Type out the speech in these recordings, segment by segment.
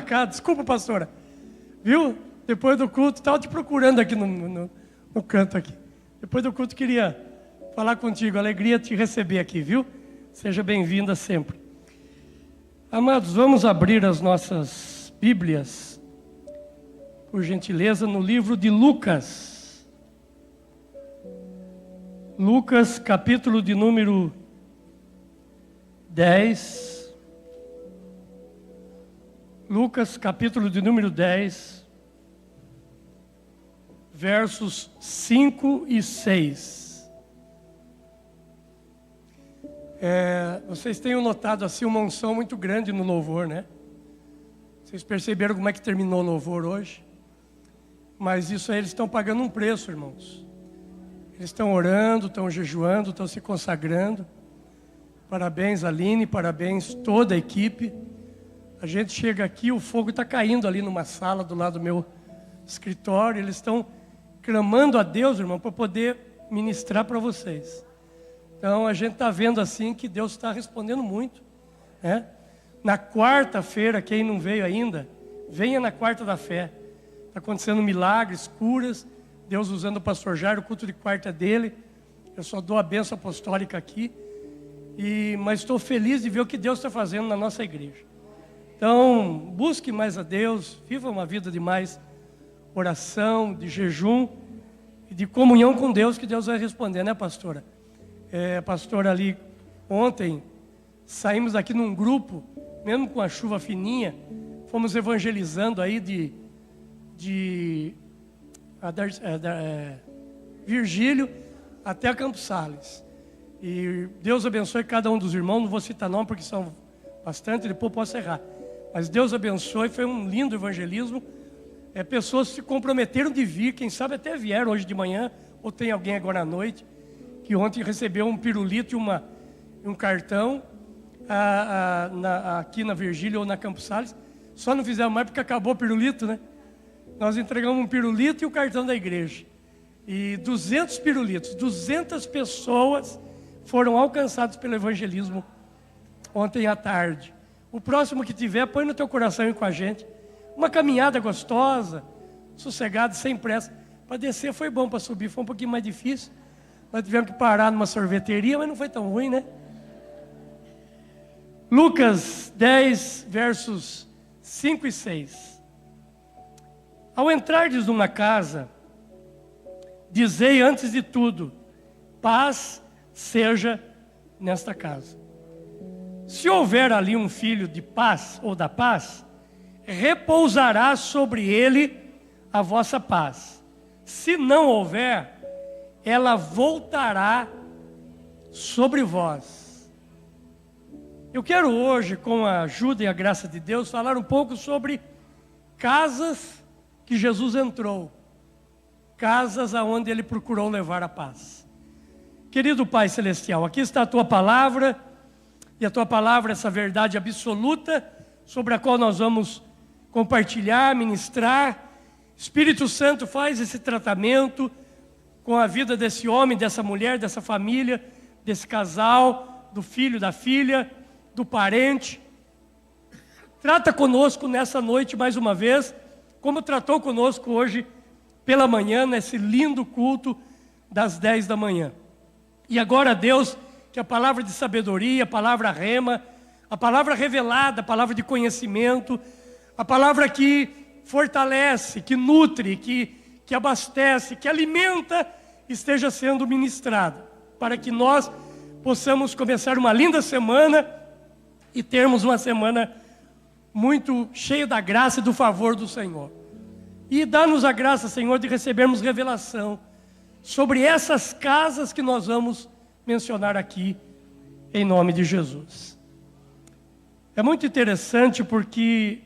cá. Desculpa, pastora. Viu? Depois do culto, estava te procurando aqui no canto aqui. Depois do culto, queria falar contigo. Alegria te receber aqui, viu? Seja bem-vinda sempre. Amados, vamos abrir as nossas Bíblias, por gentileza, no livro de Lucas. Lucas, capítulo de número 10. Lucas, capítulo de número 10, versos 5 e 6. Vocês tenham notado assim uma unção muito grande no louvor, né? Vocês perceberam como é que terminou o louvor hoje? Mas isso aí eles estão pagando um preço, irmãos. Eles estão orando, estão jejuando, estão se consagrando. Parabéns, Aline, parabéns toda a equipe. A gente chega aqui, o fogo está caindo ali numa sala do lado do meu escritório. Eles estão clamando a Deus, irmão, para poder ministrar para vocês. Então a gente está vendo assim que Deus está respondendo muito, né? Na quarta-feira, quem não veio ainda, venha na quarta da fé. Está acontecendo milagres, curas. Deus usando o pastor Jairo, o culto de quarta dele. Eu só dou a bênção apostólica aqui. Mas estou feliz de ver o que Deus está fazendo na nossa igreja. Então, busque mais a Deus, viva uma vida de mais oração, de jejum e de comunhão com Deus, que Deus vai responder, né, pastora? Pastora ali, ontem, saímos aqui num grupo, mesmo com a chuva fininha, fomos evangelizando aí de Virgílio até a Campos Sales. E Deus abençoe cada um dos irmãos, não vou citar nome porque são bastante, depois posso errar. Mas Deus abençoe, foi um lindo evangelismo. Pessoas se comprometeram de vir, quem sabe até vieram hoje de manhã, ou tem alguém agora à noite, que ontem recebeu um pirulito e um cartão aqui na Virgília ou na Campos Sales. Só não fizeram mais porque acabou o pirulito, né? Nós entregamos um pirulito e o cartão da igreja. E 200 pirulitos, 200 pessoas foram alcançados pelo evangelismo ontem à tarde. O próximo que tiver, põe no teu coração e com a gente. Uma caminhada gostosa, sossegada, sem pressa. Para descer foi bom, para subir foi um pouquinho mais difícil. Nós tivemos que parar numa sorveteria, mas não foi tão ruim, né? Lucas 10, versos 5 e 6. Ao entrardes numa casa, dizei antes de tudo, paz seja nesta casa. Se houver ali um filho de paz ou da paz, repousará sobre ele a vossa paz. Se não houver, ela voltará sobre vós. Eu quero hoje, com a ajuda e a graça de Deus, falar um pouco sobre casas que Jesus entrou. Casas aonde Ele procurou levar a paz. Querido Pai Celestial, aqui está a Tua Palavra, e a Tua Palavra, essa verdade absoluta, sobre a qual nós vamos compartilhar, ministrar. Espírito Santo, faz esse tratamento com a vida desse homem, dessa mulher, dessa família, desse casal, do filho, da filha, do parente. Trata conosco nessa noite mais uma vez, como tratou conosco hoje pela manhã, nesse lindo culto das 10 da manhã. E agora, Deus, que a palavra de sabedoria, a palavra rema, a palavra revelada, a palavra de conhecimento, a palavra que fortalece, que nutre, que abastece, que alimenta, esteja sendo ministrada, para que nós possamos começar uma linda semana e termos uma semana muito cheia da graça e do favor do Senhor. E dá-nos a graça, Senhor, de recebermos revelação sobre essas casas que nós vamos mencionar aqui, em nome de Jesus. É muito interessante porque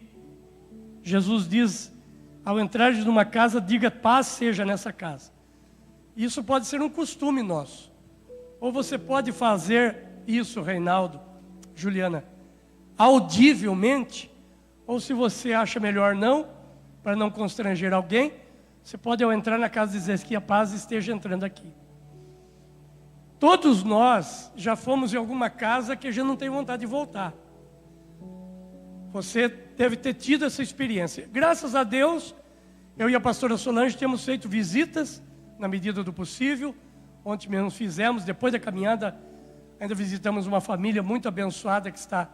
Jesus diz, ao entrar numa casa, diga paz seja nessa casa. Isso pode ser um costume nosso. Ou você pode fazer isso, Reinaldo, Juliana, audivelmente, ou se você acha melhor não, para não constranger alguém, você pode ao entrar na casa dizer que a paz esteja entrando aqui. Todos nós já fomos em alguma casa que a gente não tem vontade de voltar. Você deve ter tido essa experiência. Graças a Deus, eu e a pastora Solange temos feito visitas na medida do possível. Ontem mesmo fizemos, depois da caminhada, ainda visitamos uma família muito abençoada que está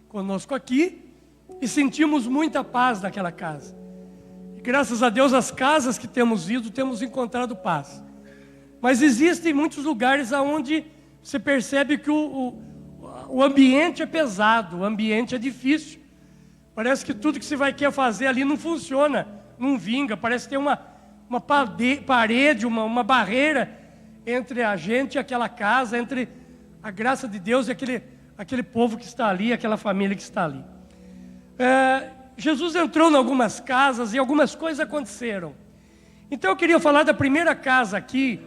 conosco aqui e sentimos muita paz naquela casa. E graças a Deus, as casas que temos ido, temos encontrado paz. Mas existem muitos lugares onde você percebe que o ambiente é pesado, o ambiente é difícil. Parece que tudo que você vai querer fazer ali não funciona, não vinga. Parece que tem uma parede, uma barreira entre a gente e aquela casa, entre a graça de Deus e aquele povo que está ali, aquela família que está ali. Jesus entrou em algumas casas e algumas coisas aconteceram. Então eu queria falar da primeira casa aqui,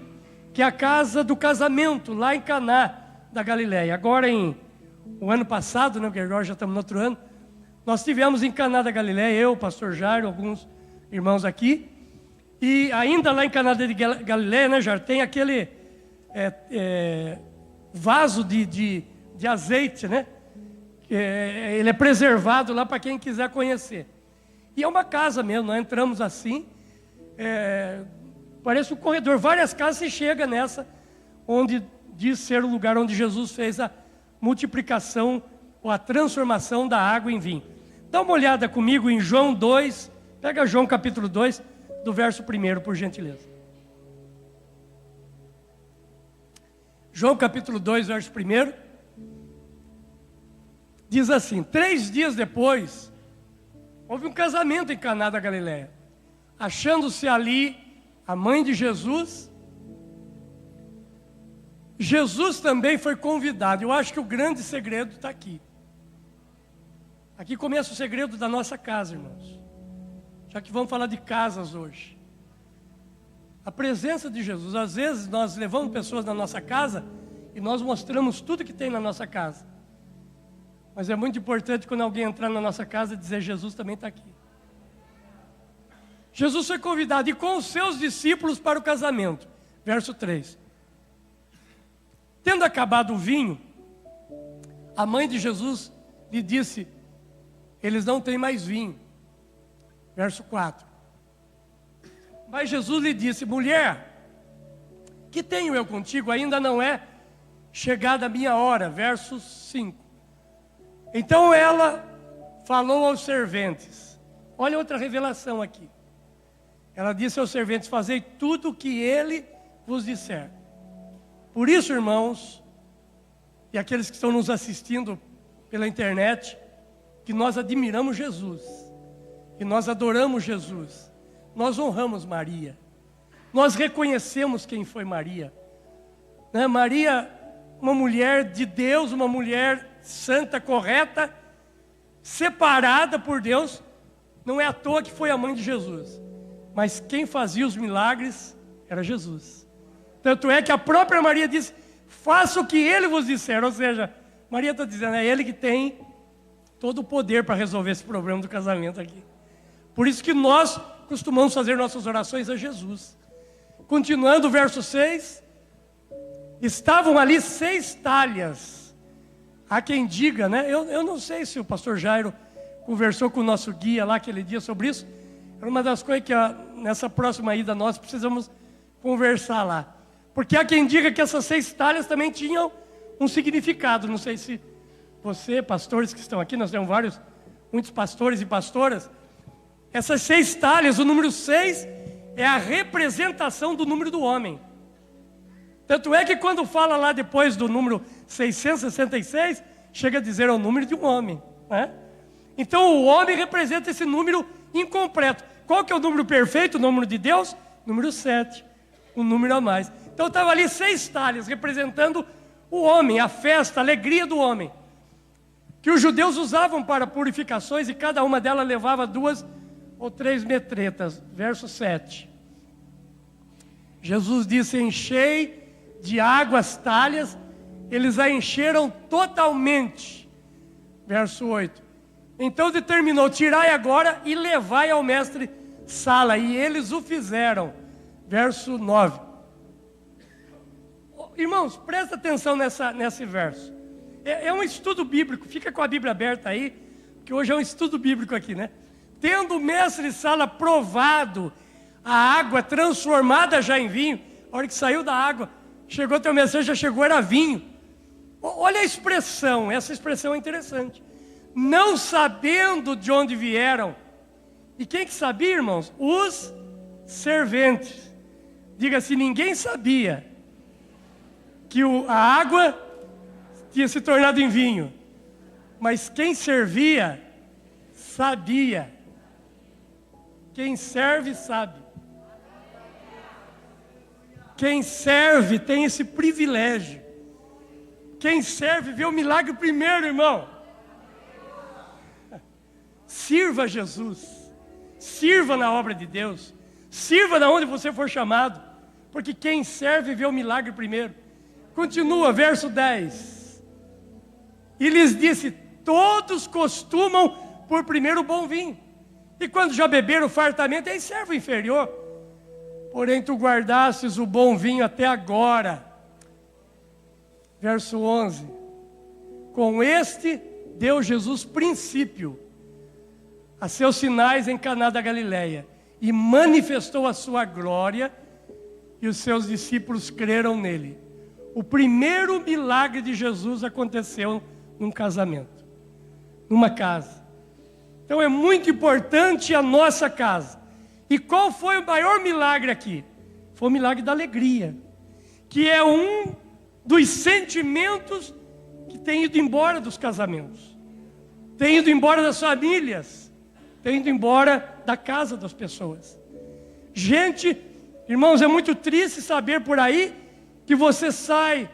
que é a casa do casamento, lá em Caná da Galileia. Agora, o ano passado, né, porque agora já estamos no outro ano, nós estivemos em Caná da Galileia, eu, o pastor Jairo, alguns irmãos aqui, e ainda lá em Caná da Galileia, né, Jairo, tem aquele vaso de azeite, né? Ele é preservado lá para quem quiser conhecer. E é uma casa mesmo, nós entramos assim, parece um corredor, várias casas, você chega nessa, onde diz ser o lugar onde Jesus fez a multiplicação ou a transformação da água em vinho. Dá uma olhada comigo em João 2, pega João capítulo 2, do verso 1, por gentileza. João capítulo 2, verso 1, diz assim: 3 dias depois, houve um casamento em Caná da Galileia. Achando-se ali a mãe de Jesus, Jesus também foi convidado. Eu acho que o grande segredo está aqui. Aqui começa o segredo da nossa casa, irmãos. Já que vamos falar de casas hoje. A presença de Jesus. Às vezes nós levamos pessoas na nossa casa e nós mostramos tudo que tem na nossa casa. Mas é muito importante quando alguém entrar na nossa casa dizer: Jesus também está aqui. Jesus foi convidado e com os seus discípulos para o casamento. Verso 3. Tendo acabado o vinho, a mãe de Jesus lhe disse: eles não têm mais vinho. Verso 4. Mas Jesus lhe disse: mulher, que tenho eu contigo? Ainda não é chegada a minha hora. Verso 5. Então ela falou aos serventes. Olha outra revelação aqui. Ela disse aos serventes: fazei tudo o que ele vos disser. Por isso, irmãos, e aqueles que estão nos assistindo pela internet, que nós admiramos Jesus, que nós adoramos Jesus, nós honramos Maria, nós reconhecemos quem foi Maria, né? Maria, uma mulher de Deus, uma mulher santa, correta, separada por Deus. Não é à toa que foi a mãe de Jesus, mas quem fazia os milagres era Jesus. Tanto é que a própria Maria disse: faça o que ele vos disser. Ou seja, Maria está dizendo, é ele que tem todo o poder para resolver esse problema do casamento aqui. Por isso que nós costumamos fazer nossas orações a Jesus. Continuando o verso 6. Estavam ali 6 talhas. Há quem diga, né? Eu não sei se o pastor Jairo conversou com o nosso guia lá aquele dia sobre isso. Era uma das coisas que nessa próxima ida nós precisamos conversar lá. Porque há quem diga que essas 6 talhas também tinham um significado. Não sei se você, pastores que estão aqui, nós temos muitos pastores e pastoras. Essas 6 talhas, o número 6 é a representação do número do homem. Tanto é que quando fala lá depois do número 666, chega a dizer o número de um homem, né? Então o homem representa esse número incompleto. Qual que é o número perfeito, o número de Deus? Número 7, um número a mais. Então estava ali 6 talhas representando o homem, a festa, a alegria do homem, que os judeus usavam para purificações, e cada uma delas levava 2 ou 3 metretas. Verso 7. Jesus disse: enchei de água as talhas. Eles a encheram totalmente. Verso 8. Então determinou: tirai agora e levai ao mestre Sala. E eles o fizeram. Verso 9. Irmãos, presta atenção nesse verso. É um estudo bíblico. Fica com a Bíblia aberta aí, que hoje é um estudo bíblico aqui, né? Tendo o mestre de sala provado a água transformada já em vinho, a hora que saiu da água, chegou teu mestre, já chegou, era vinho. Olha a expressão, essa expressão é interessante. Não sabendo de onde vieram. E quem que sabia, irmãos? Os serventes. Diga assim, ninguém sabia que a água tinha se tornado em vinho. Mas quem servia, sabia. Quem serve, sabe. Quem serve tem esse privilégio. Quem serve vê o milagre primeiro, irmão. Sirva a Jesus. Sirva na obra de Deus. Sirva na onde você for chamado. Porque quem serve vê o milagre primeiro. Continua, verso 10. E lhes disse, todos costumam por primeiro o bom vinho. E quando já beberam fartamente, aí serve o inferior. Porém tu guardastes o bom vinho até agora. Verso 11. Com este deu Jesus princípio a seus sinais em Caná da Galileia. E manifestou a sua glória, e os seus discípulos creram nele. O primeiro milagre de Jesus aconteceu num casamento, numa casa. Então é muito importante a nossa casa. E qual foi o maior milagre aqui? Foi o milagre da alegria, que é um dos sentimentos que tem ido embora dos casamentos, tem ido embora das famílias, tem ido embora da casa das pessoas. Gente, irmãos, é muito triste saber por aí que você sai,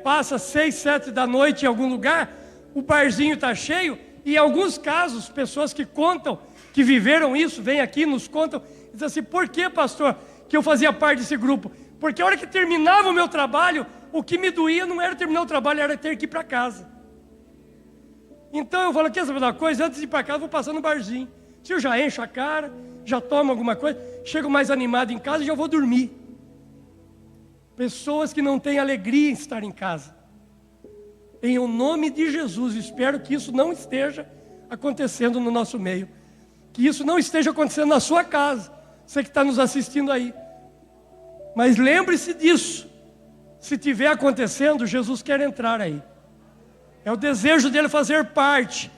passa 6, 7 da noite em algum lugar, o barzinho está cheio, e em alguns casos, pessoas que contam, que viveram isso, vêm aqui, nos contam, dizem assim, por que, pastor, que eu fazia parte desse grupo? Porque a hora que terminava o meu trabalho, o que me doía não era terminar o trabalho, era ter que ir para casa. Então eu falo, quer saber uma coisa? Antes de ir para casa, eu vou passar no barzinho. Se eu já encho a cara, já tomo alguma coisa, chego mais animado em casa e já vou dormir. Pessoas que não têm alegria em estar em casa. Em o nome de Jesus, espero que isso não esteja acontecendo no nosso meio. Que isso não esteja acontecendo na sua casa. Você que está nos assistindo aí. Mas lembre-se disso. Se tiver acontecendo, Jesus quer entrar aí. É o desejo dele fazer parte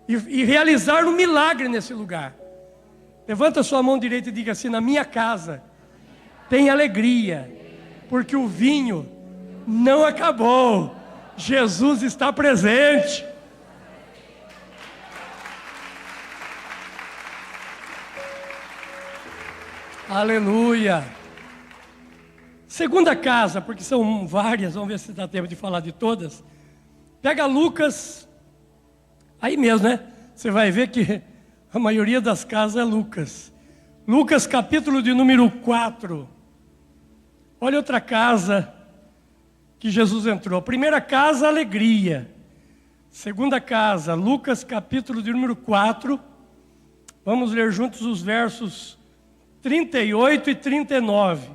e realizar um milagre nesse lugar. Levanta a sua mão direita e diga assim, na minha casa tem alegria, porque o vinho não acabou. Jesus está presente. Aleluia. Segunda casa, porque são várias, vamos ver se dá tempo de falar de todas. Pega Lucas, aí mesmo, né? Você vai ver que a maioria das casas é Lucas. Lucas capítulo de número 4. Olha outra casa que Jesus entrou. Primeira casa, alegria. Segunda casa, Lucas capítulo de número 4. Vamos ler juntos os versos 38 e 39.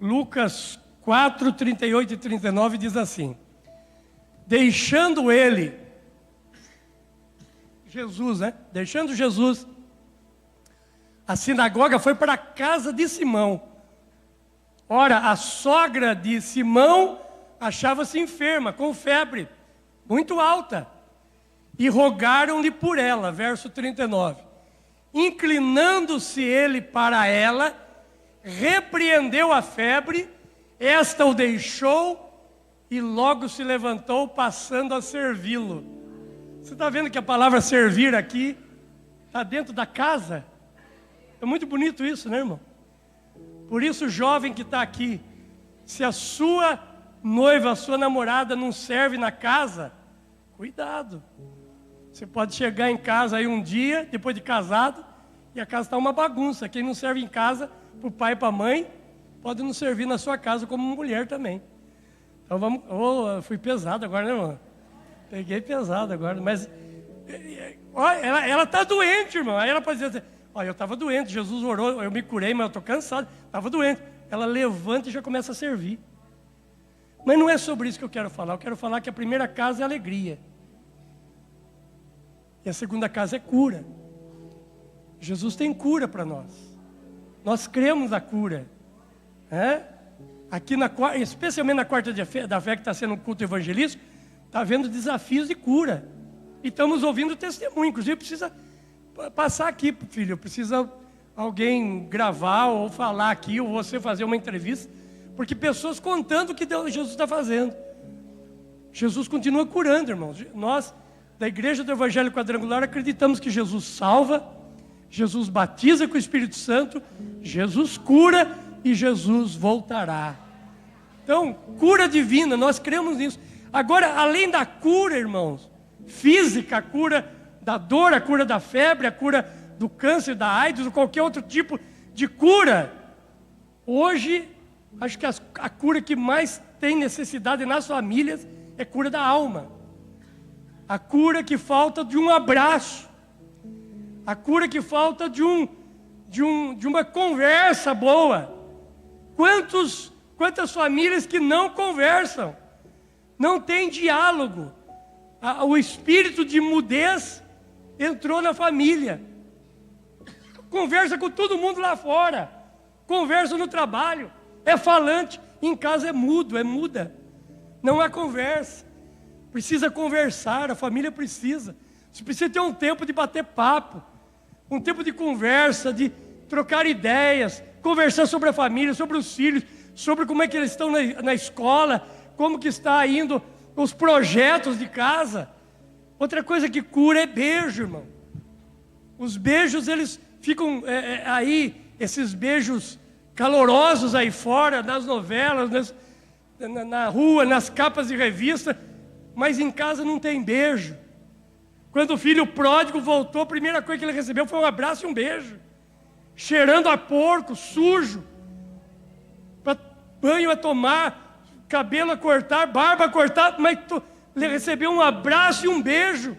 Lucas 4, 38 e 39 diz assim. Deixando ele, Jesus, né? Deixando Jesus, a sinagoga foi para a casa de Simão. Ora, a sogra de Simão achava-se enferma, com febre muito alta. E rogaram-lhe por ela, verso 39. Inclinando-se ele para ela, repreendeu a febre, esta o deixou e logo se levantou, passando a servi-lo. Você está vendo que a palavra servir aqui está dentro da casa? É muito bonito isso, né, irmão? Por isso, o jovem que está aqui, se a sua noiva, a sua namorada não serve na casa, cuidado. Você pode chegar em casa aí um dia, depois de casado, e a casa está uma bagunça. Quem não serve em casa, para o pai e para a mãe, pode não servir na sua casa como mulher também. Então vamos... fui pesado agora, né, irmão? Peguei pesado agora, mas... ela está doente, irmão. Aí ela pode dizer assim, eu estava doente, Jesus orou, eu me curei, mas eu estou cansado, estava doente. Ela levanta e já começa a servir. Mas não é sobre isso que eu quero falar. Eu quero falar que a primeira casa é alegria. E a segunda casa é cura. Jesus tem cura para nós. Nós cremos na cura. Aqui, especialmente na quarta da fé, que está sendo um culto evangelístico, está havendo desafios de cura. E estamos ouvindo testemunho. Inclusive, precisa passar aqui, filho. Precisa alguém gravar ou falar aqui, ou você fazer uma entrevista. Porque pessoas contando o que Jesus está fazendo. Jesus continua curando, irmãos. Nós, da Igreja do Evangelho Quadrangular, acreditamos que Jesus salva, Jesus batiza com o Espírito Santo, Jesus cura e Jesus voltará. Então, cura divina, nós cremos nisso. Agora, além da cura, irmãos, física, a cura da dor, a cura da febre, a cura do câncer, da AIDS, ou qualquer outro tipo de cura, hoje, acho que a cura que mais tem necessidade nas famílias é cura da alma. A cura que falta de um abraço. A cura que falta de uma conversa boa. Quantas famílias que não conversam, não tem diálogo. O espírito de mudez entrou na família. Conversa com todo mundo lá fora. Conversa no trabalho. É falante. Em casa é mudo, é muda. Não há conversa. Precisa conversar, a família precisa. Você precisa ter um tempo de bater papo. Um tempo de conversa, de trocar ideias. Conversar sobre a família, sobre os filhos. Sobre como é que eles estão na escola. Como que está indo os projetos de casa. Outra coisa que cura é beijo, irmão. Os beijos, eles ficam aí, esses beijos calorosos aí fora, nas novelas, na rua, nas capas de revista, mas em casa não tem beijo. Quando o filho pródigo voltou, a primeira coisa que ele recebeu foi um abraço e um beijo, cheirando a porco, sujo, banho a tomar, cabelo a cortar, barba a cortar, mas ele recebeu um abraço e um beijo.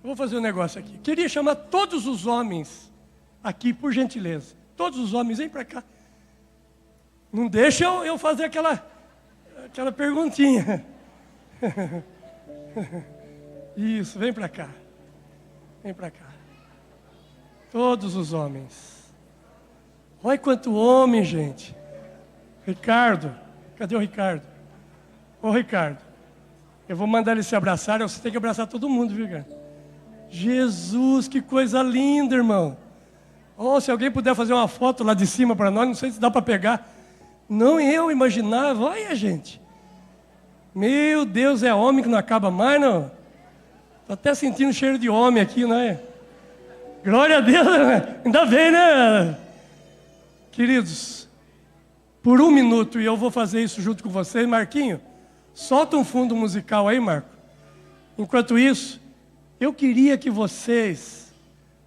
Eu vou fazer um negócio aqui. Queria chamar todos os homens aqui, por gentileza. Todos os homens, vem para cá. Não deixa eu fazer aquela perguntinha. Isso, vem para cá. Vem para cá. Todos os homens. Olha quanto homem, gente. Ricardo, cadê o Ricardo? Ô Ricardo, eu vou mandar ele se abraçar, você tem que abraçar todo mundo, viu, cara? Jesus, que coisa linda, irmão. Oh, se alguém puder fazer uma foto lá de cima para nós, não sei se dá para pegar. Não eu imaginava, olha, gente. Meu Deus, é homem que não acaba mais, não? Estou até sentindo cheiro de homem aqui, não é? Glória a Deus, ainda bem, né? Queridos, por um minuto, e eu vou fazer isso junto com vocês, Marquinho, solta um fundo musical aí, Marco. Enquanto isso, eu queria que vocês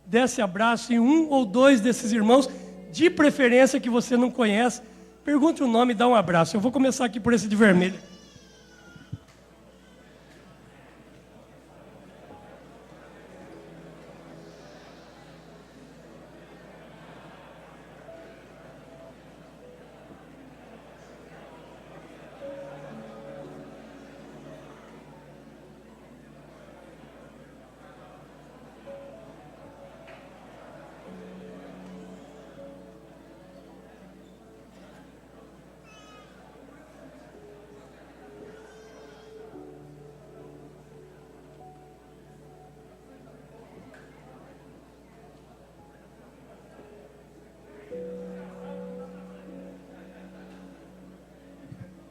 dessem abraço em um ou dois desses irmãos, de preferência que você não conhece. Pergunte o nome e dá um abraço. Eu vou começar aqui por esse de vermelho.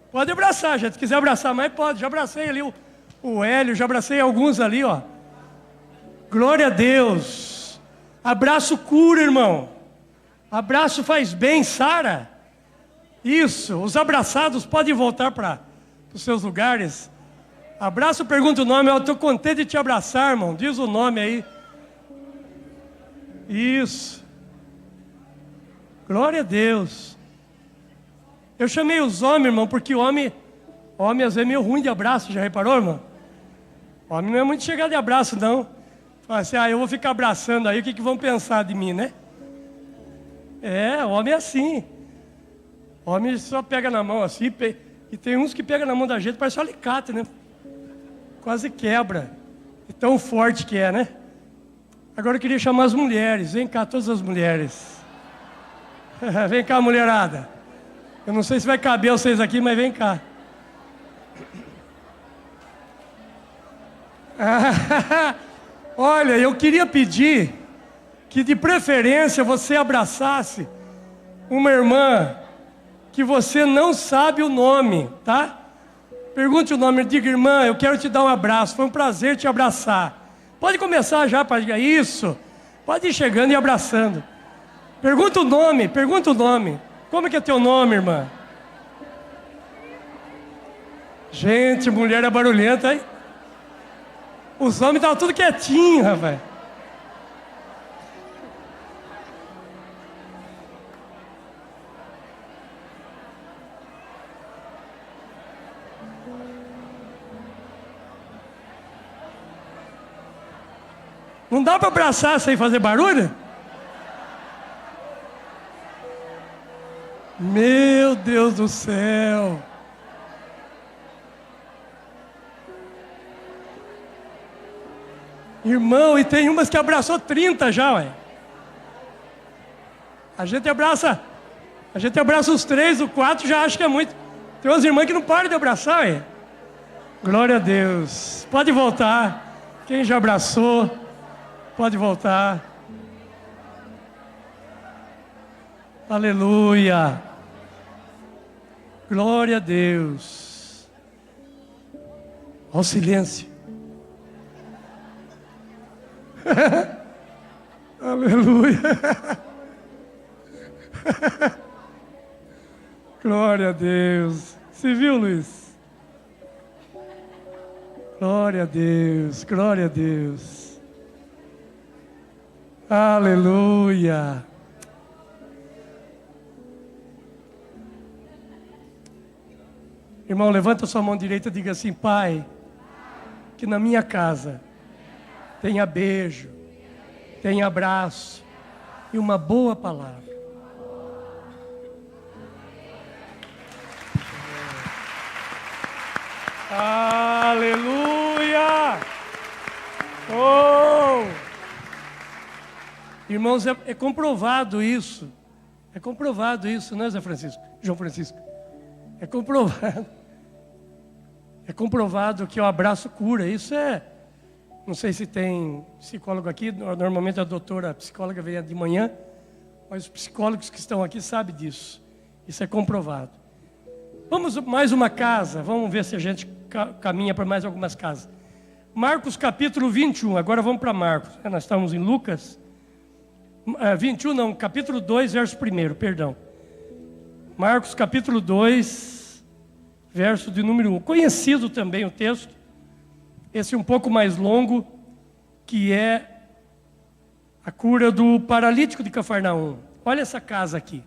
Pode abraçar, gente. Se quiser abraçar mais, pode. Já abracei ali o Hélio, já abracei alguns ali, ó. Glória a Deus. Abraço cura, irmão. Abraço faz bem, Sara. Isso. Os abraçados podem voltar para os seus lugares. Abraço, pergunta o nome. Eu estou contente de te abraçar, irmão. Diz o nome aí. Isso. Glória a Deus. Eu chamei os homens, irmão, porque homem às vezes é meio ruim de abraço, já reparou, irmão? Homem não é muito chegado de abraço, não. Fala assim, eu vou ficar abraçando aí, o que vão pensar de mim, né? Homem é assim. Homem só pega na mão assim, e tem uns que pegam na mão da gente, parece um alicate, né? quase quebra. É tão forte que é, né? Agora eu queria chamar as mulheres. Vem cá, todas as mulheres. Vem cá, mulherada. Eu não sei se vai caber vocês aqui, mas vem cá. Olha, eu queria pedir que de preferência você abraçasse uma irmã que você não sabe o nome, tá? Pergunte o nome, diga: irmã, eu quero te dar um abraço, foi um prazer te abraçar. Pode começar já, para isso. Pode ir chegando e abraçando. Pergunta o nome. Como é que é teu nome, irmã? Gente, mulher é barulhenta, hein? Os homens estavam tudo quietinhos, rapaz. Não dá para abraçar sem fazer barulho? Meu Deus do céu. Irmão, e tem umas que abraçou 30 já, ué. A gente abraça os 3, o 4 já acha que é muito. Tem umas irmãs que não param de abraçar, ué. Glória a Deus. Pode voltar. Quem já abraçou, pode voltar. Aleluia. Glória a Deus. Ó, silêncio. Aleluia. Glória a Deus. Você viu, Luiz? Glória a Deus. Glória a Deus. Aleluia. Irmão, levanta sua mão direita e diga assim: Pai, que na minha casa tenha beijo, tenha abraço e uma boa palavra. Aleluia! Oh! Irmãos, é comprovado isso. É comprovado isso, não é, Zé Francisco? João Francisco. É comprovado. É comprovado que o abraço cura. Isso é... Não sei se tem psicólogo aqui. Normalmente a doutora psicóloga vem de manhã. Mas os psicólogos que estão aqui sabem disso. Isso é comprovado. Vamos mais uma casa. Vamos ver se a gente caminha para mais algumas casas. Marcos capítulo 21. Agora vamos para Marcos. Nós estamos em Lucas. 21 não, capítulo 2, verso 1, perdão. Marcos capítulo 2, verso de número 1. Conhecido também o texto, esse um pouco mais longo, que é a cura do paralítico de Cafarnaum. Olha essa casa aqui.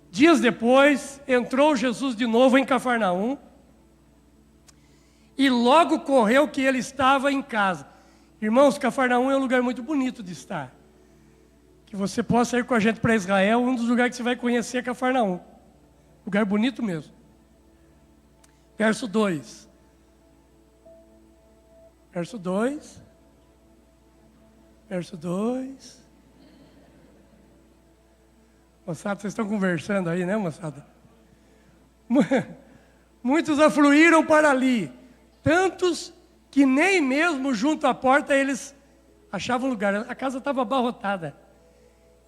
Dias depois, entrou Jesus de novo em Cafarnaum, e logo correu que ele estava em casa. Irmãos, Cafarnaum é um lugar muito bonito de estar. Que você possa ir com a gente para Israel, um dos lugares que você vai conhecer é Cafarnaum. Lugar bonito mesmo. Verso 2. Verso 2. Verso 2. Moçada, vocês estão conversando aí, né, moçada? Muitos afluíram para ali, tantos que nem mesmo junto à porta eles achavam lugar. A casa estava abarrotada.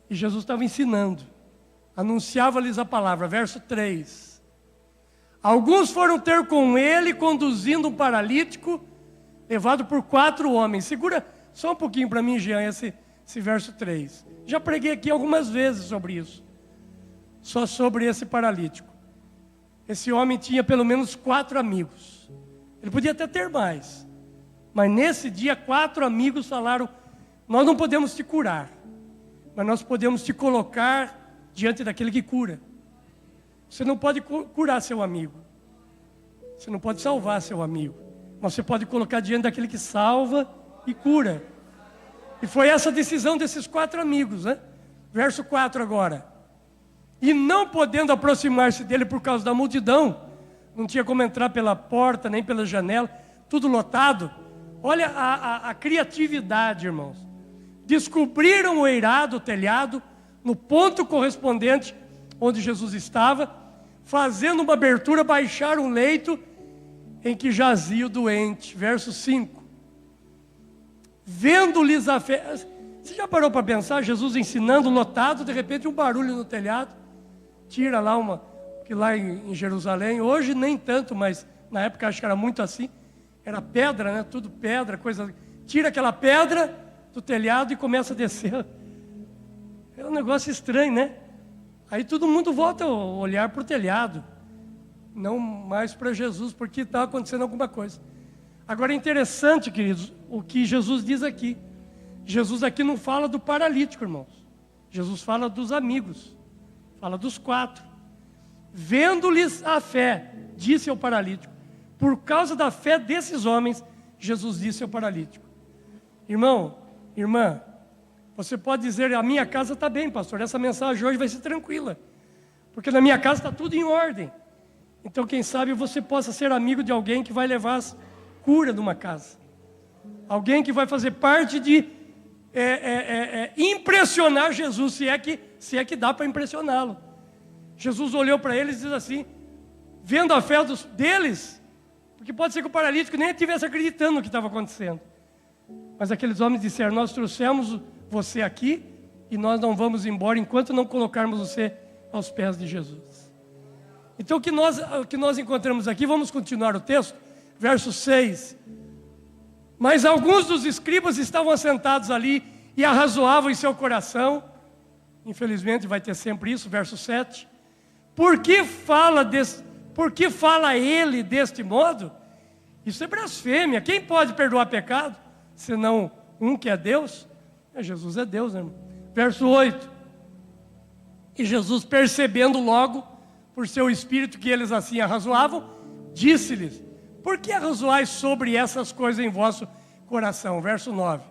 E Jesus estava ensinando, anunciava-lhes a palavra, verso 3. Alguns foram ter com ele, conduzindo um paralítico, levado por 4 homens. Segura só um pouquinho para mim, Jean, esse verso 3. Já preguei aqui algumas vezes sobre isso, só sobre esse paralítico. Esse homem tinha pelo menos 4 amigos. Ele podia até ter mais, mas nesse dia 4 amigos falaram: nós não podemos te curar, mas nós podemos te colocar diante daquele que cura. Você não pode curar seu amigo. Você não pode salvar seu amigo. Mas você pode colocar diante daquele que salva e cura. E foi essa decisão desses 4 amigos, né? Verso 4 agora. E não podendo aproximar-se dele por causa da multidão, não tinha como entrar pela porta, nem pela janela, tudo lotado. Olha a criatividade, irmãos. Descobriram o eirado, o telhado, no ponto correspondente onde Jesus estava, fazendo uma abertura, baixaram um leito em que jazia o doente. Verso 5. Vendo-lhes a fé. Você já parou para pensar? Jesus ensinando, lotado, de repente um barulho no telhado. Tira lá uma, que lá em Jerusalém, hoje nem tanto, mas na época acho que era muito assim. Era pedra, né? Tudo pedra, coisa. Tira aquela pedra do telhado e começa a descer. É um negócio estranho, né? Aí todo mundo volta a olhar para o telhado, não mais para Jesus, porque está acontecendo alguma coisa. Agora é interessante, queridos, o que Jesus diz aqui. Jesus aqui não fala do paralítico, irmãos. Jesus fala dos amigos, fala dos 4. Vendo-lhes a fé, disse ao paralítico. Por causa da fé desses homens, Jesus disse ao paralítico. Irmão, irmã, você pode dizer, a minha casa está bem, pastor, essa mensagem hoje vai ser tranquila, porque na minha casa está tudo em ordem. Então, quem sabe você possa ser amigo de alguém que vai levar a cura de uma casa. Alguém que vai fazer parte de impressionar Jesus, se é que dá para impressioná-lo. Jesus olhou para eles e diz assim, vendo a fé deles, porque pode ser que o paralítico nem estivesse acreditando no que estava acontecendo. Mas aqueles homens disseram, nós trouxemos você aqui e nós não vamos embora enquanto não colocarmos você aos pés de Jesus. Então o que nós encontramos aqui, vamos continuar o texto, verso 6. Mas alguns dos escribas estavam assentados ali e arrazoavam em seu coração. Infelizmente vai ter sempre isso, verso 7. Por que fala ele deste modo? Isso é blasfêmia. Quem pode perdoar pecado, senão um que é Deus? Jesus é Deus, né, irmão? Verso 8. E Jesus, percebendo logo, por seu espírito, que eles assim arrazoavam, disse-lhes, por que arrazoais sobre essas coisas em vosso coração? Verso 9.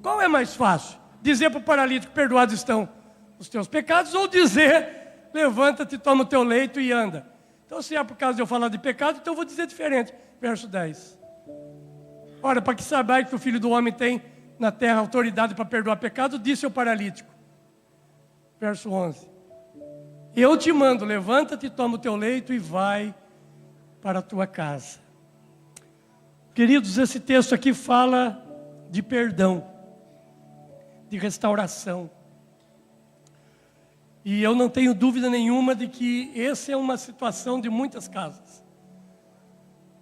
Qual é mais fácil? Dizer para o paralítico, perdoados estão os teus pecados, ou dizer, levanta-te, toma o teu leito e anda? Então, se é por causa de eu falar de pecado, então eu vou dizer diferente. Verso 10. Ora, para que saibais que o Filho do Homem tem na terra autoridade para perdoar pecado, disse ao paralítico. Verso 11. Eu te mando, levanta-te, toma o teu leito e vai para a tua casa. Queridos, esse texto aqui fala de perdão, de restauração. E eu não tenho dúvida nenhuma de que essa é uma situação de muitas casas.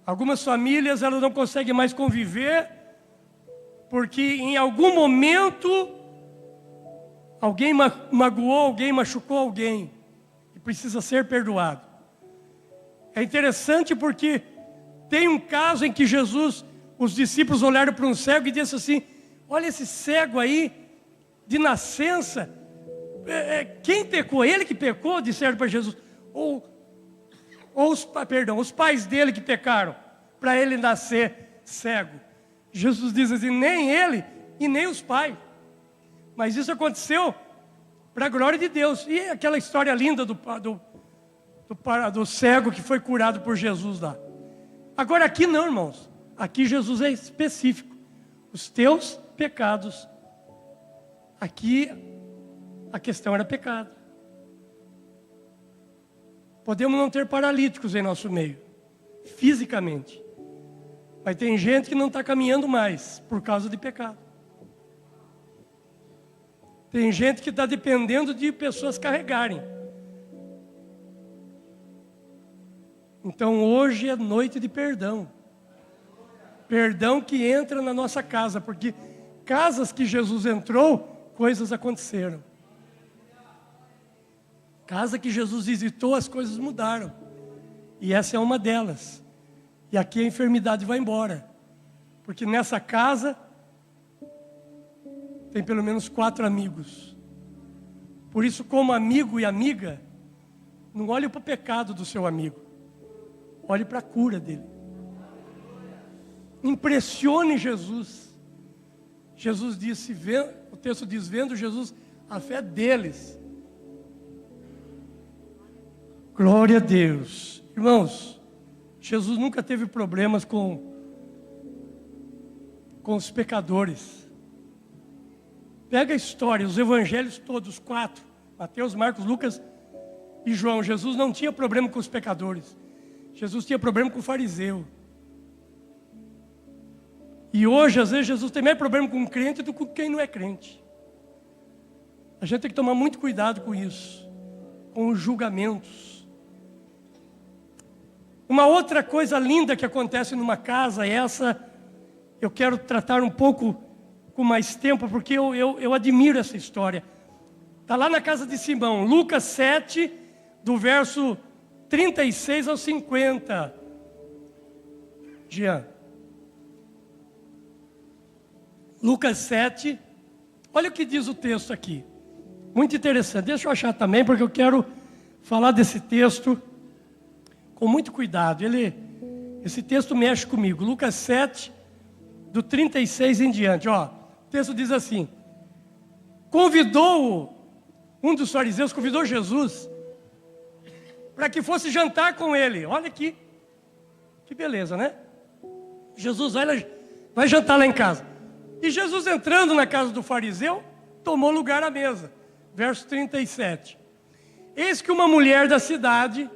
Algumas famílias, elas não conseguem mais conviver, porque em algum momento, alguém magoou alguém, machucou alguém, e precisa ser perdoado. É interessante porque tem um caso em que Jesus, os discípulos olharam para um cego e disseram assim, olha esse cego aí, de nascença, quem pecou? Ele que pecou? Disseram para Jesus. Ou os pais dele que pecaram, para ele nascer cego. Jesus diz assim, nem ele e nem os pais. Mas isso aconteceu para a glória de Deus. E aquela história linda do cego que foi curado por Jesus lá. Agora aqui não, irmãos. Aqui Jesus é específico. Os teus pecados. Aqui a questão era pecado. Podemos não ter paralíticos em nosso meio, fisicamente. Mas tem gente que não está caminhando mais por causa de pecado. Tem gente que está dependendo de pessoas carregarem. Então hoje é noite de perdão. Perdão que entra na nossa casa, porque casas que Jesus entrou, coisas aconteceram. Casa que Jesus visitou, as coisas mudaram. E essa é uma delas. E aqui a enfermidade vai embora. Porque nessa casa tem pelo menos 4 amigos. Por isso, como amigo e amiga, não olhe para o pecado do seu amigo. Olhe para a cura dele. Impressione Jesus. Jesus disse, o texto diz, vendo Jesus, a fé deles. Glória a Deus. Irmãos, Jesus nunca teve problemas com com os pecadores. Pega a história, os evangelhos todos, 4, Mateus, Marcos, Lucas e João. Jesus não tinha problema com os pecadores. Jesus tinha problema com o fariseu. E hoje, às vezes, Jesus tem mais problema com o crente do que com quem não é crente. A gente tem que tomar muito cuidado com isso, com os julgamentos. Uma outra coisa linda que acontece numa casa, essa eu quero tratar um pouco com mais tempo, porque eu admiro essa história. Está lá na casa de Simão, Lucas 7, do verso 36 ao 50. Jean. Lucas 7, olha o que diz o texto aqui. Muito interessante, deixa eu achar também, porque eu quero falar desse texto com muito cuidado. Esse texto mexe comigo. Lucas 7, do 36 em diante. Ó, o texto diz assim: um dos fariseus convidou Jesus para que fosse jantar com ele. Olha aqui, que beleza, né? Jesus vai jantar lá em casa. E Jesus, entrando na casa do fariseu, tomou lugar à mesa. Verso 37. Eis que uma mulher da cidade,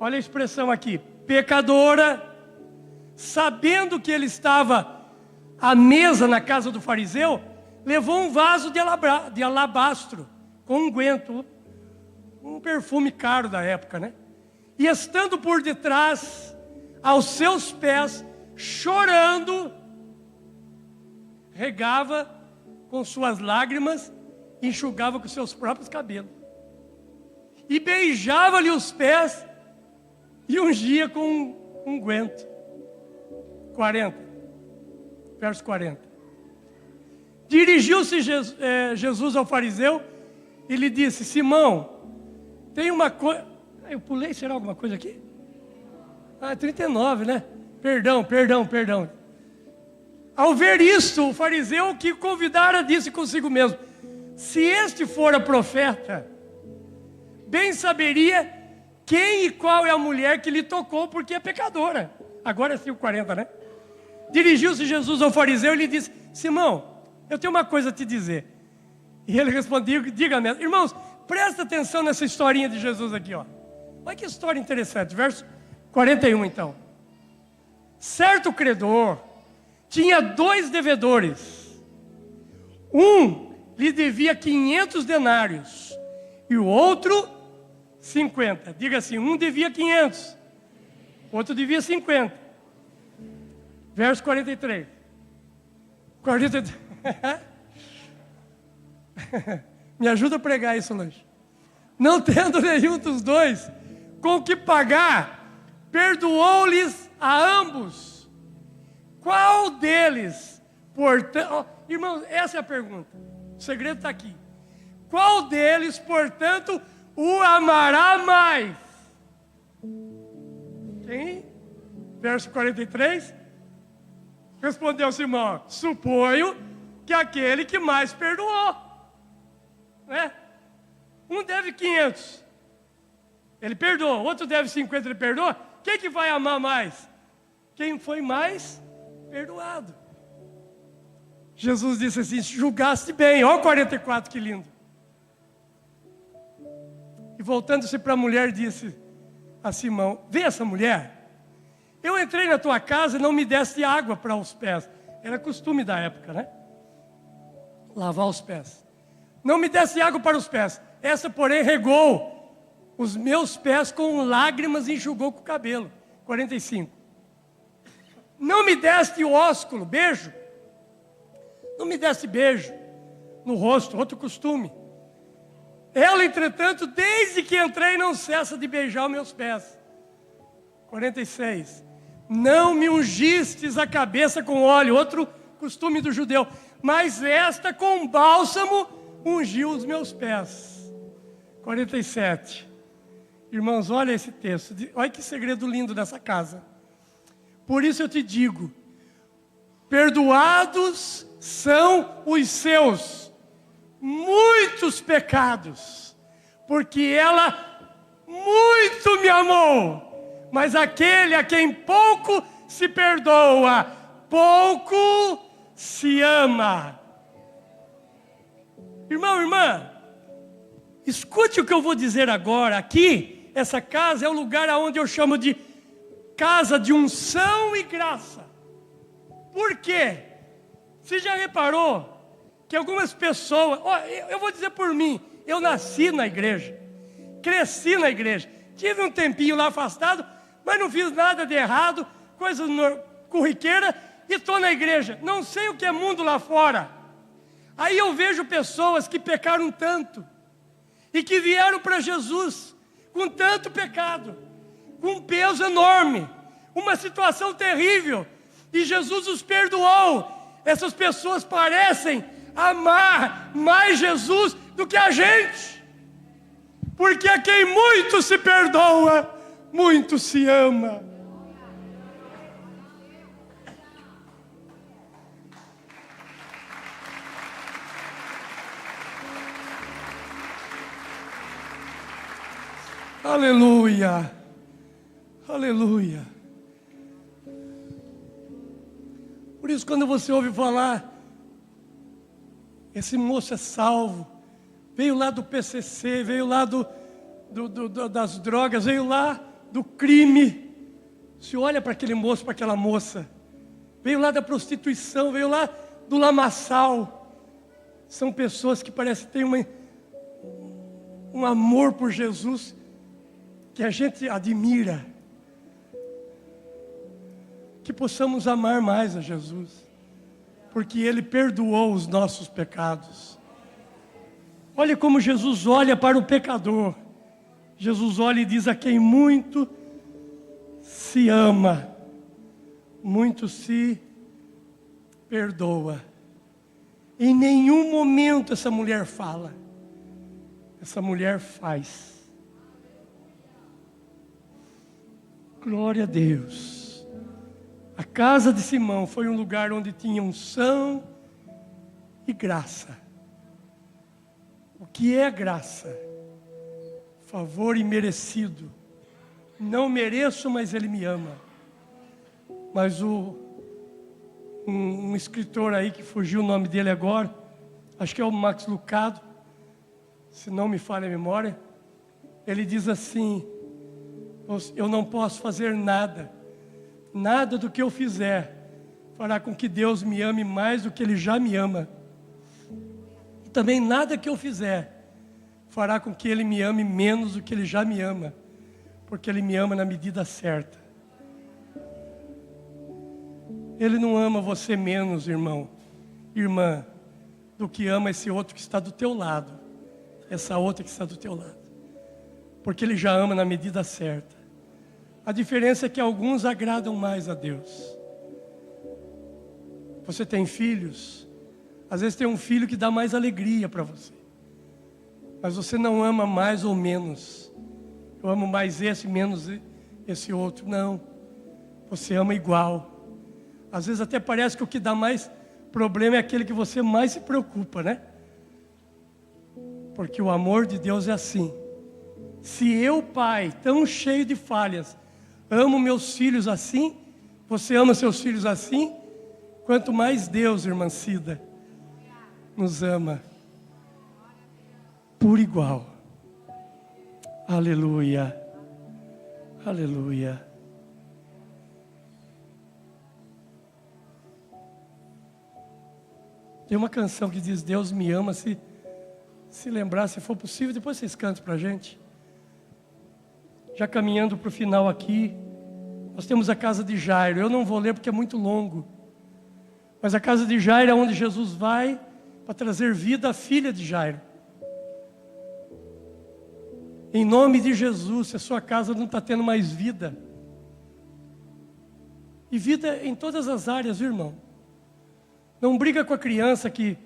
olha a expressão aqui, pecadora, sabendo que ele estava à mesa na casa do fariseu, levou um vaso de alabastro, com unguento, um perfume caro da época, né? E estando por detrás, aos seus pés, chorando, regava com suas lágrimas, enxugava com seus próprios cabelos. E beijava-lhe os pés e ungia com um unguento. 40. Verso 40. Dirigiu-se Jesus ao fariseu e lhe disse: Simão, tem uma coisa... Eu pulei, será alguma coisa aqui? 39, né? Perdão. Ao ver isto, o fariseu que convidara disse consigo mesmo: se este fora profeta, bem saberia quem e qual é a mulher que lhe tocou, porque é pecadora. Agora é 5:40, né? Dirigiu-se Jesus ao fariseu e lhe disse: Simão, eu tenho uma coisa a te dizer. E ele respondeu: diga mesmo. Irmãos, presta atenção nessa historinha de Jesus aqui, ó. Olha que história interessante. Verso 41, então. Certo credor tinha 2 devedores. Um lhe devia 500 denários e o outro 50. Diga assim: um devia 500, outro devia 50. Verso 43. Me ajuda a pregar isso, Lange. Não tendo nenhum dos dois com o que pagar, perdoou-lhes a ambos. Qual deles, portanto... Irmãos, essa é a pergunta. O segredo está aqui. Qual deles, portanto, o amará mais? Quem? Verso 43. Respondeu Simão: suponho que aquele que mais perdoou. Né? Um deve 500. Ele perdoa. Outro deve 50, ele perdoa. Quem que vai amar mais? Quem foi mais perdoado. Jesus disse assim: julgaste bem. Olha o 44, que lindo. E voltando-se para a mulher, disse a Simão: vê essa mulher? Eu entrei na tua casa e não me deste água para os pés. Era costume da época, né? Lavar os pés. Não me deste água para os pés. Essa, porém, regou os meus pés com lágrimas e enxugou com o cabelo. 45. Não me deste o ósculo, beijo. Não me deste beijo no rosto, outro costume. Ela, entretanto, desde que entrei, não cessa de beijar os meus pés. 46. Não me ungistes a cabeça com óleo, outro costume do judeu. Mas esta com bálsamo ungiu os meus pés. 47. Irmãos, olha esse texto. Olha que segredo lindo dessa casa. Por isso eu te digo: perdoados são os seus muitos pecados, porque ela muito me amou. Mas aquele a quem pouco se perdoa, pouco se ama. Irmão, irmã, escute o que eu vou dizer agora. Aqui, essa casa é o lugar onde eu chamo de casa de unção e graça. Por quê? Você já reparou que algumas pessoas... eu vou dizer por mim, eu nasci na igreja, cresci na igreja, tive um tempinho lá afastado, mas não fiz nada de errado, coisas corriqueiras, e estou na igreja. Não sei o que é mundo lá fora. Aí eu vejo pessoas que pecaram tanto, e que vieram para Jesus com tanto pecado, com um peso enorme, uma situação terrível, e Jesus os perdoou. Essas pessoas parecem amar mais Jesus do que a gente, porque a quem muito se perdoa, muito se ama. Aleluia, aleluia. Por isso, quando você ouve falar, esse moço é salvo, veio lá do PCC, veio lá das drogas, veio lá do crime. Se olha para aquele moço, para aquela moça, veio lá da prostituição, veio lá do lamaçal. São pessoas que parecem ter um amor por Jesus, que a gente admira. Que possamos amar mais a Jesus, porque Ele perdoou os nossos pecados. Olha como Jesus olha para o pecador. Jesus olha e diz: a quem muito se ama, muito se perdoa. Em nenhum momento essa mulher fala, essa mulher faz. Glória a Deus. A casa de Simão foi um lugar onde tinha unção e graça. O que é graça? Favor imerecido. Não mereço, mas Ele me ama. Mas um escritor aí, que fugiu o nome dele agora, acho que é o Max Lucado, se não me falha a memória, ele diz assim: eu não posso fazer nada do que eu fizer fará com que Deus me ame mais do que Ele já me ama. E também nada que eu fizer fará com que Ele me ame menos do que Ele já me ama, porque Ele me ama na medida certa. Ele não ama você menos, irmão, irmã, do que ama esse outro que está do teu lado, essa outra que está do teu lado, porque Ele já ama na medida certa. A diferença é que alguns agradam mais a Deus. Você tem filhos, às vezes tem um filho que dá mais alegria para você, mas você não ama mais ou menos. Eu amo mais esse, menos esse outro. Não, você ama igual. Às vezes até parece que o que dá mais problema é aquele que você mais se preocupa, né? Porque o amor de Deus é assim. Se eu, pai, tão cheio de falhas, amo meus filhos assim, você ama seus filhos assim, quanto mais Deus, irmã Cida, nos ama por igual. Aleluia, aleluia. Tem uma canção que diz: Deus me ama, se lembrar, se for possível, depois vocês cantam para a gente. Já caminhando para o final aqui, nós temos a casa de Jairo. Eu não vou ler porque é muito longo, mas a casa de Jairo é onde Jesus vai para trazer vida à filha de Jairo. Em nome de Jesus, se a sua casa não está tendo mais vida, e vida em todas as áreas, viu, irmão? Não briga com a criança que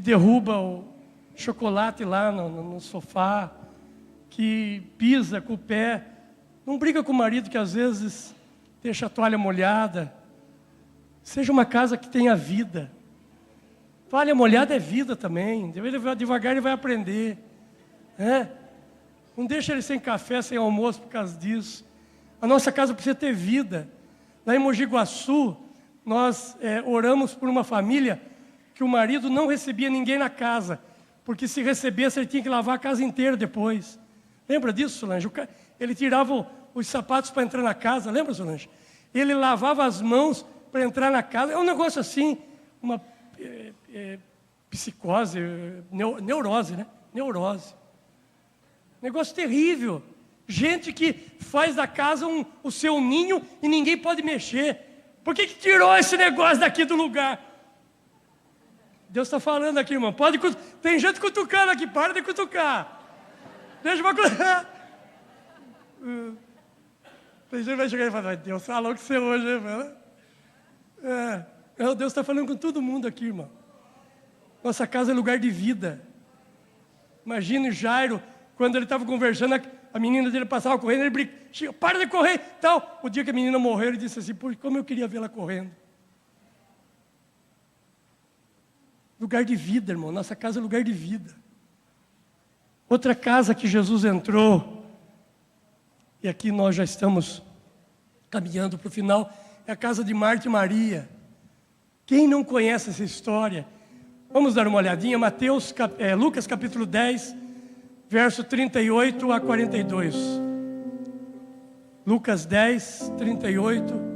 derruba o chocolate lá no sofá, que pisa com o pé. Não briga com o marido que às vezes deixa a toalha molhada. Seja uma casa que tenha vida. Toalha molhada é vida também. Devagar ele vai aprender, né? Não deixa ele sem café, sem almoço por causa disso. A nossa casa precisa ter vida. Lá em Mogi Guaçu, nós oramos por uma família que o marido não recebia ninguém na casa, porque se recebesse ele tinha que lavar a casa inteira depois. Lembra disso, Solange? Ele tirava os sapatos para entrar na casa, lembra, Solange? Ele lavava as mãos para entrar na casa. É um negócio assim, uma psicose, neurose, né? Neurose. Negócio terrível. Gente que faz da casa o seu ninho e ninguém pode mexer. Por que tirou esse negócio daqui do lugar? Deus está falando aqui, irmão. Tem gente cutucando aqui, para de cutucar. Deixa eu cutucar. Tem gente que vai chegar e falar, Deus falou com você hoje, irmão. Deus está falando com todo mundo aqui, irmão. Nossa casa é lugar de vida. Imagine o Jairo, quando ele estava conversando, a menina dele passava correndo, ele brincava, para de correr, tal. O dia que a menina morreu, ele disse assim, como eu queria vê-la correndo. Lugar de vida, irmão. Nossa casa é lugar de vida. Outra casa que Jesus entrou, e aqui nós já estamos caminhando para o final, é a casa de Marta e Maria. Quem não conhece essa história? Vamos dar uma olhadinha. Lucas capítulo 10, verso 38 a 42. Lucas 10, 38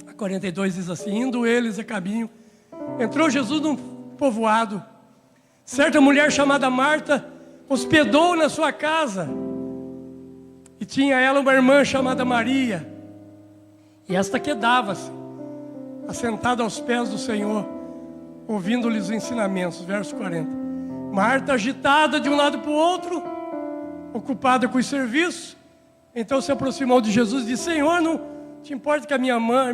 a 42 diz assim: indo eles a caminho, entrou Jesus num povoado. Certa mulher chamada Marta hospedou na sua casa. E tinha ela uma irmã chamada Maria. E esta quedava-se, assentada aos pés do Senhor, ouvindo-lhes os ensinamentos. Verso 40. Marta, agitada de um lado para o outro, ocupada com os serviços, então se aproximou de Jesus e disse: Senhor, não te importa que a minha irmã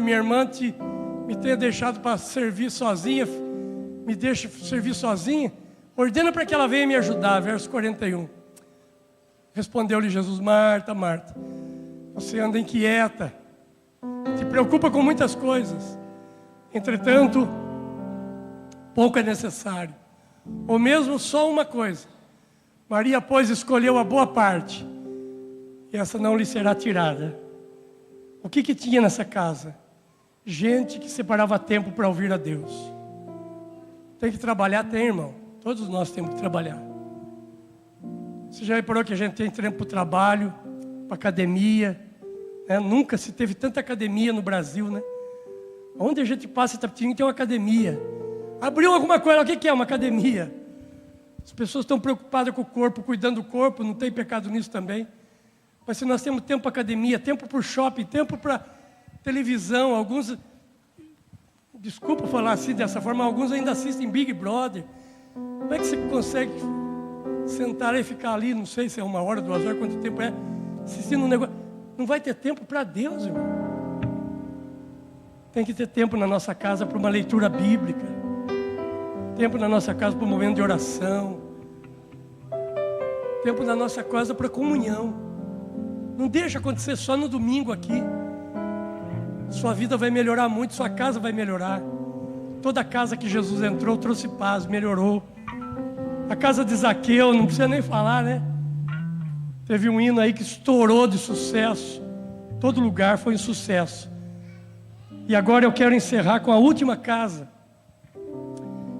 me tenha deixado para servir sozinha? Me deixe servir sozinha? Ordena para que ela venha me ajudar. Verso 41. Respondeu-lhe Jesus: Marta, Marta, você anda inquieta, te preocupa com muitas coisas. Entretanto, pouco é necessário, ou mesmo só uma coisa. Maria, pois, escolheu a boa parte, e essa não lhe será tirada. O que tinha nessa casa? Gente que separava tempo para ouvir a Deus. Tem que trabalhar? Tem, irmão. Todos nós temos que trabalhar. Você já reparou que a gente tem tempo para o trabalho, para academia, né? Nunca se teve tanta academia no Brasil, né? Onde a gente passa tem uma academia. Abriu alguma coisa, o que é uma academia? As pessoas estão preocupadas com o corpo, cuidando do corpo, não tem pecado nisso também. Mas se nós temos tempo para academia, tempo para o shopping, tempo para televisão, alguns, desculpa falar assim dessa forma, alguns ainda assistem Big Brother. Como é que você consegue sentar e ficar ali, não sei se é 1 hora, 2 horas, quanto tempo é, assistindo um negócio? Não vai ter tempo para Deus, irmão. Tem que ter tempo na nossa casa para uma leitura bíblica. Tempo na nossa casa para um momento de oração. Tempo na nossa casa para comunhão. Não deixa acontecer só no domingo aqui. Sua vida vai melhorar muito, sua casa vai melhorar. Toda casa que Jesus entrou trouxe paz, melhorou. A casa de Zaqueu, não precisa nem falar, né? Teve um hino aí que estourou de sucesso. Todo lugar foi um sucesso. E agora eu quero encerrar com a última casa,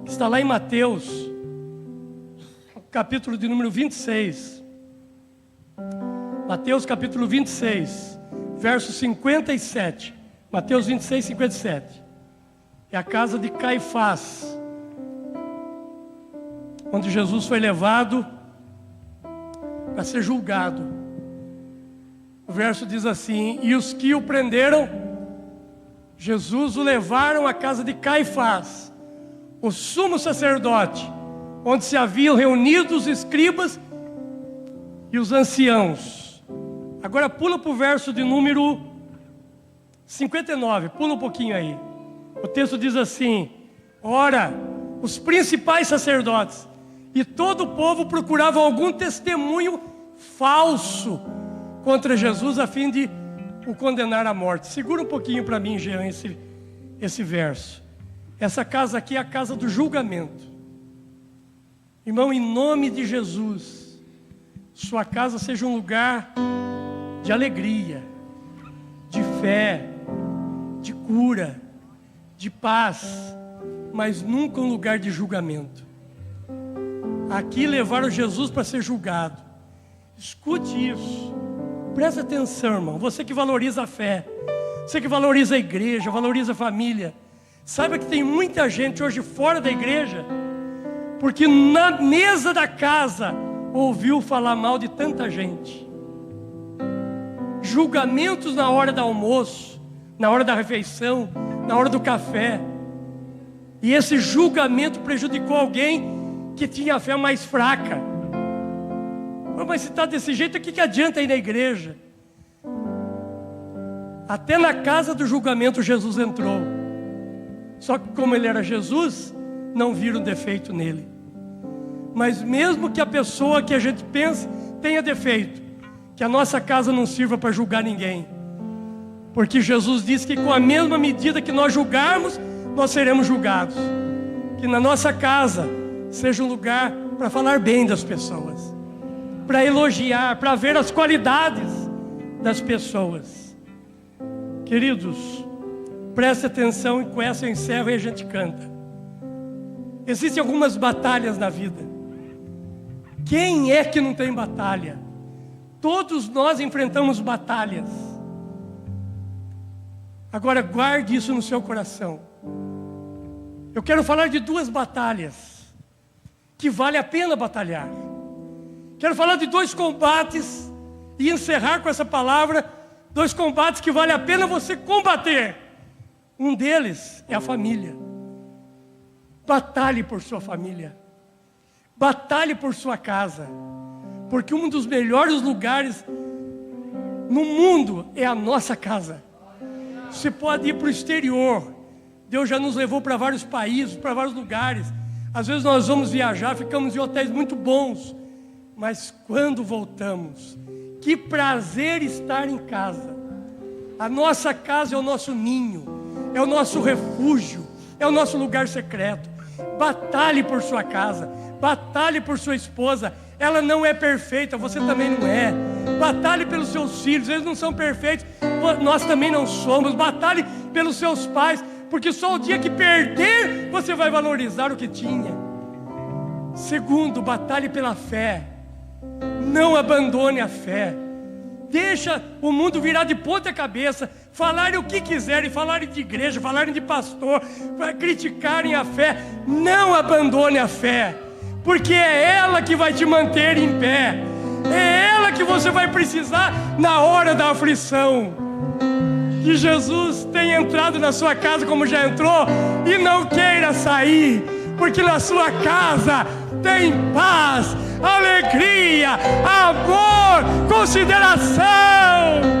que está lá em Mateus, capítulo de número 26. Mateus capítulo 26, verso 57. Mateus 26, 57. É a casa de Caifás, onde Jesus foi levado para ser julgado. O verso diz assim: e os que o prenderam, Jesus o levaram à casa de Caifás, o sumo sacerdote, onde se haviam reunido os escribas e os anciãos. Agora pula para o verso de número 59, pula um pouquinho aí. O texto diz assim: ora, os principais sacerdotes e todo o povo procuravam algum testemunho falso contra Jesus, a fim de o condenar à morte. Segura um pouquinho para mim, Jean, esse verso. Essa casa aqui é a casa do julgamento. Irmão, em nome de Jesus, sua casa seja um lugar de alegria, de fé, de cura, de paz, mas nunca um lugar de julgamento. Aqui levaram Jesus para ser julgado. Escute isso, presta atenção, irmão. Você que valoriza a fé, você que valoriza a igreja, valoriza a família, saiba que tem muita gente hoje fora da igreja, porque na mesa da casa ouviu falar mal de tanta gente. Julgamentos na hora do almoço, na hora da refeição, na hora do café. E esse julgamento prejudicou alguém que tinha a fé mais fraca. Mas se está desse jeito, o que adianta ir na igreja? Até na casa do julgamento Jesus entrou. Só que como ele era Jesus, não viram defeito nele. Mas mesmo que a pessoa que a gente pensa tenha defeito, que a nossa casa não sirva para julgar ninguém. Porque Jesus disse que com a mesma medida que nós julgarmos, nós seremos julgados. Que na nossa casa seja um lugar para falar bem das pessoas, para elogiar, para ver as qualidades das pessoas. Queridos, preste atenção, e com essa eu encerro e a gente canta. Existem algumas batalhas na vida. Quem é que não tem batalha? Todos nós enfrentamos batalhas. Agora guarde isso no seu coração. Eu quero falar de duas batalhas que vale a pena batalhar. Quero falar de dois combates e encerrar com essa palavra. Dois combates que vale a pena você combater. Um deles é a família. Batalhe por sua família. Batalhe por sua casa. Porque um dos melhores lugares no mundo é a nossa casa. Você pode ir para o exterior. Deus já nos levou para vários países, para vários lugares. Às vezes nós vamos viajar, ficamos em hotéis muito bons. Mas quando voltamos, que prazer estar em casa. A nossa casa é o nosso ninho, é o nosso refúgio, é o nosso lugar secreto. Batalhe por sua casa, batalhe por sua esposa. Ela não é perfeita, você também não é. Batalhe pelos seus filhos, eles não são perfeitos, nós também não somos. Batalhe pelos seus pais, porque só o dia que perder, você vai valorizar o que tinha. Segundo, batalhe pela fé. Não abandone a fé. Deixa o mundo virar de ponta cabeça, falarem o que quiserem, falarem de igreja, falarem de pastor, criticarem a fé. Não abandone a fé, porque é ela que vai te manter em pé. É ela que você vai precisar na hora da aflição. Que Jesus tenha entrado na sua casa como já entrou e não queira sair, porque na sua casa tem paz, alegria, amor, consideração.